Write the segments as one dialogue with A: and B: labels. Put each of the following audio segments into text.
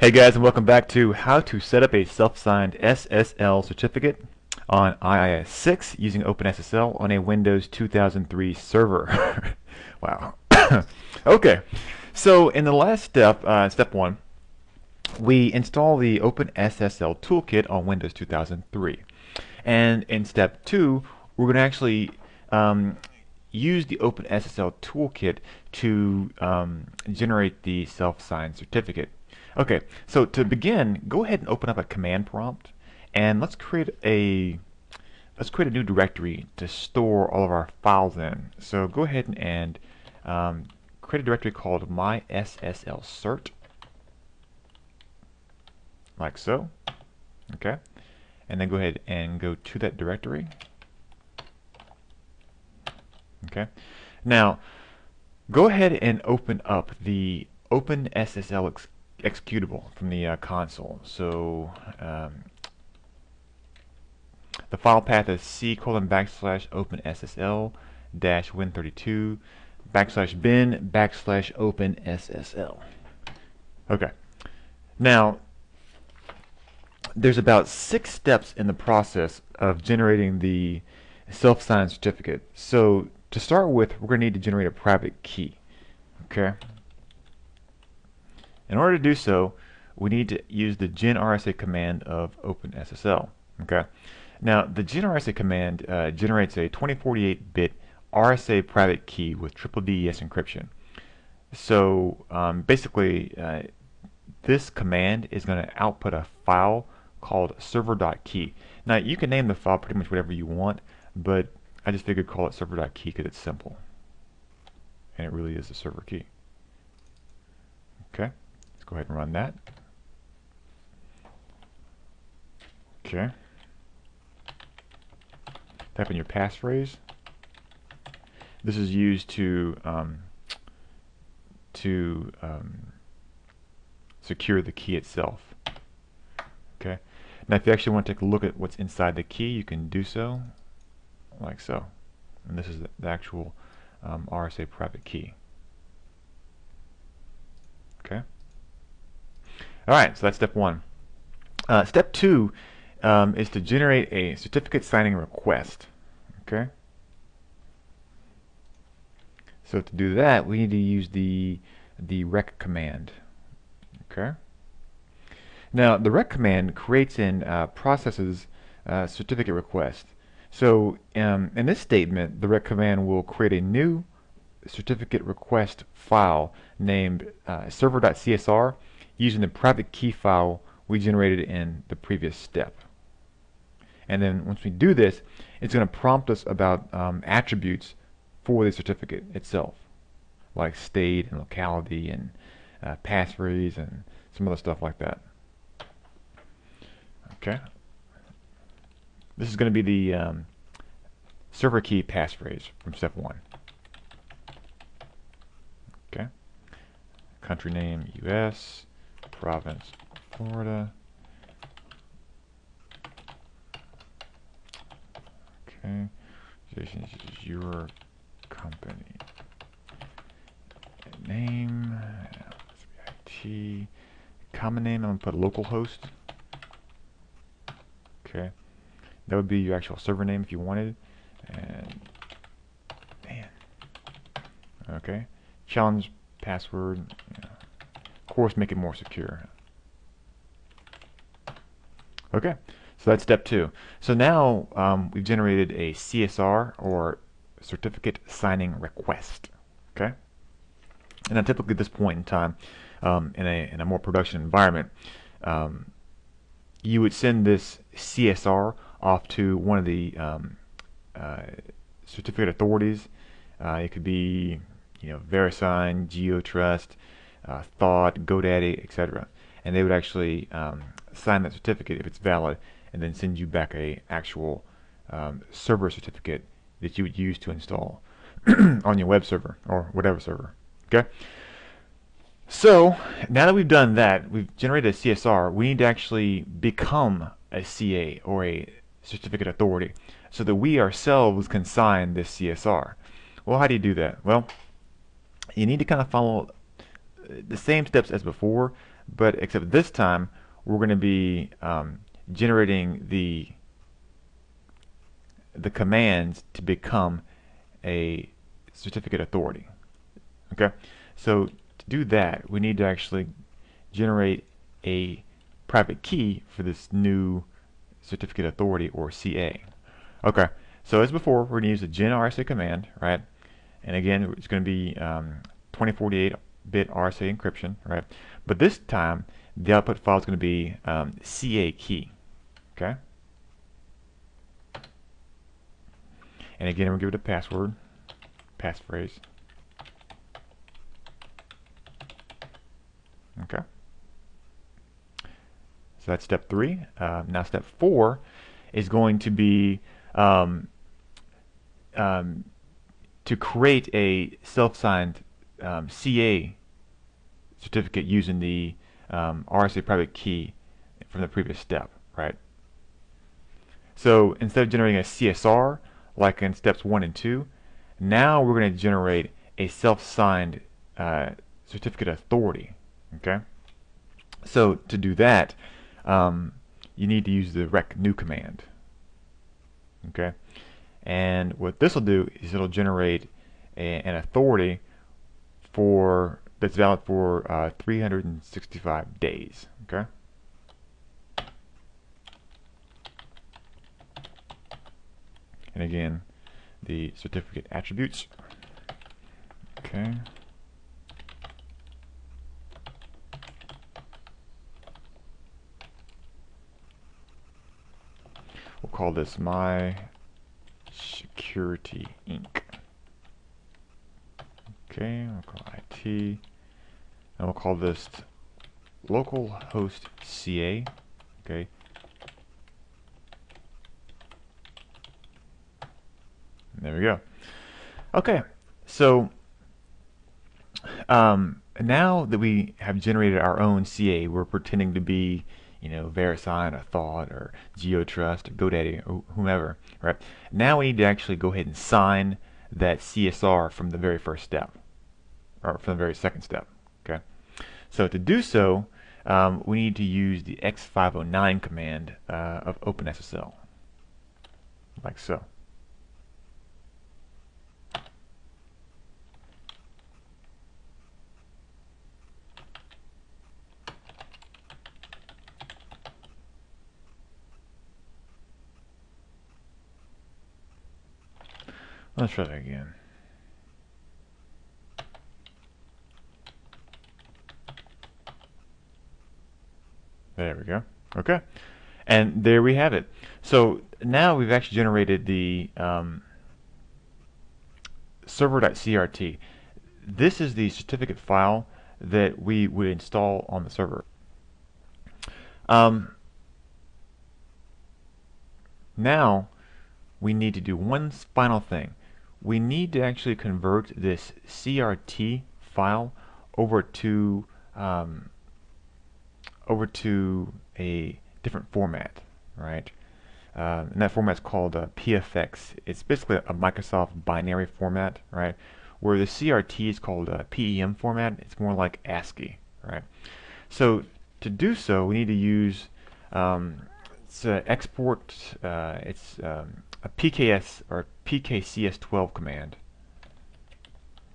A: Hey guys, and welcome back to how to set up a self-signed SSL certificate on IIS6 using OpenSSL on a Windows 2003 server. Wow. Okay, so in the last step, step one, we install the OpenSSL toolkit on Windows 2003. And in step two, we're going to actually use the OpenSSL toolkit to generate the self-signed certificate. Okay, so to begin, go ahead and open up a command prompt, and let's create a new directory to store all of our files in. So go ahead and create a directory called mySSLcert, like so. Okay, and then go ahead and go to that directory. Okay, now go ahead and open up the OpenSSL executable from the console. So the file path is c:\OpenSSL -win32 /bin /OpenSSL. Okay. Now there's about 6 steps in the process of generating the self-signed certificate. So to start with, we're going to need to generate a private key. Okay. In order to do so, we need to use the genRSA command of OpenSSL. Okay. Now, the genRSA command generates a 2048-bit RSA private key with triple DES encryption. So basically, this command is going to output a file called server.key. Now, you can name the file pretty much whatever you want, but I just figured call it server.key because it's simple. And it really is a server key. Okay. Go ahead and run that. Okay. Type in your passphrase. This is used to secure the key itself. Okay. Now, if you actually want to take a look at what's inside the key, you can do so, like so. And this is the actual RSA private key. Okay. Alright, so that's step one. Step two is to generate a certificate signing request. Okay. So to do that, we need to use the rec command. Okay. Now the rec command creates and processes certificate request. So in this statement, the rec command will create a new certificate request file named server.csr using the private key file we generated in the previous step. And then once we do this, it's going to prompt us about attributes for the certificate itself, like state and locality and passphrase and some other stuff like that. Okay. This is going to be the server key passphrase from step one. Okay. Country name US, province Florida. Okay. This is your company name. IT. Common name. I'm gonna put localhost. Okay. That would be your actual server name if you wanted. And man. Okay. Challenge password. Yeah. Of course, make it more secure. Okay. So that's step two. So now we've generated a CSR, or certificate signing request. Okay. And then typically at this point in time, in a more production environment, you would send this CSR off to one of the certificate authorities. It could be, VeriSign, GeoTrust, Thought, GoDaddy, etc. And they would actually sign that certificate if it's valid, and then send you back a actual server certificate that you would use to install on your web server or whatever server. Okay. So now that we've done that, we've generated a CSR. We need to actually become a CA, or a certificate authority, so that we ourselves can sign this CSR. Well, how do you do that? Well, you need to kind of follow the same steps as before, but except this time we're going to be generating the commands to become a certificate authority. Okay, so to do that, we need to actually generate a private key for this new certificate authority, or CA. Okay, so as before, we're going to use the gen RSA command, right? And again, it's going to be 2048-bit RSA encryption, right? But this time, the output file is going to be CA key. Okay. And again, we'll give it a password, passphrase. Okay. So that's step 3. Now step 4 is going to be to create a self-signed CA certificate using the RSA private key from the previous step, right? So instead of generating a CSR like in steps 1 and 2, now we're going to generate a self-signed certificate authority. Okay. So to do that, you need to use the rec new command. Okay. And what this will do is it'll generate an authority that's valid for 365 days. Okay. And again, the certificate attributes. Okay. We'll call this My Security Inc. Okay, we'll call IT, and we'll call this localhost CA. Okay. There we go. Okay, so now that we have generated our own CA, we're pretending to be, VeriSign or Thought or GeoTrust or GoDaddy or whomever, right? Now we need to actually go ahead and sign that CSR from the very first step, or from the very second step. Okay. So to do so, we need to use the X509 command of OpenSSL, like so. Let's try that again. There we go. Okay. And there we have it. So now we've actually generated the server.crt. This is the certificate file that we would install on the server. Now we need to do one final thing. We need to actually convert this CRT file over to a different format, right? And that format's called PFX. It's basically a Microsoft binary format, right? Where the CRT is called a PEM format. It's more like ASCII, right? So to do so, we need to use export. It's a PKS or PKCS12 command.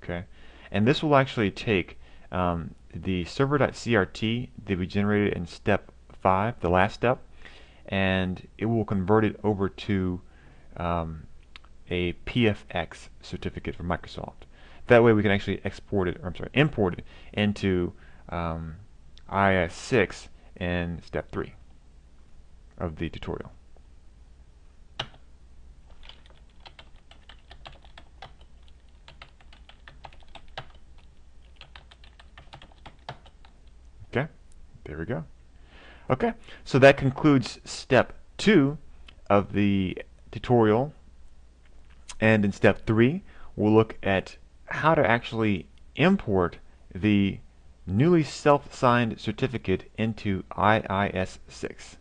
A: Okay, and this will actually take the server.crt that we generated in step 5, the last step, and it will convert it over to a PFX certificate from Microsoft. That way we can actually export it, or I'm sorry, import it into IIS6 in step 3 of the tutorial. Okay, there we go. Okay, so that concludes step 2 of the tutorial. And in step 3, we'll look at how to actually import the newly self-signed certificate into IIS6.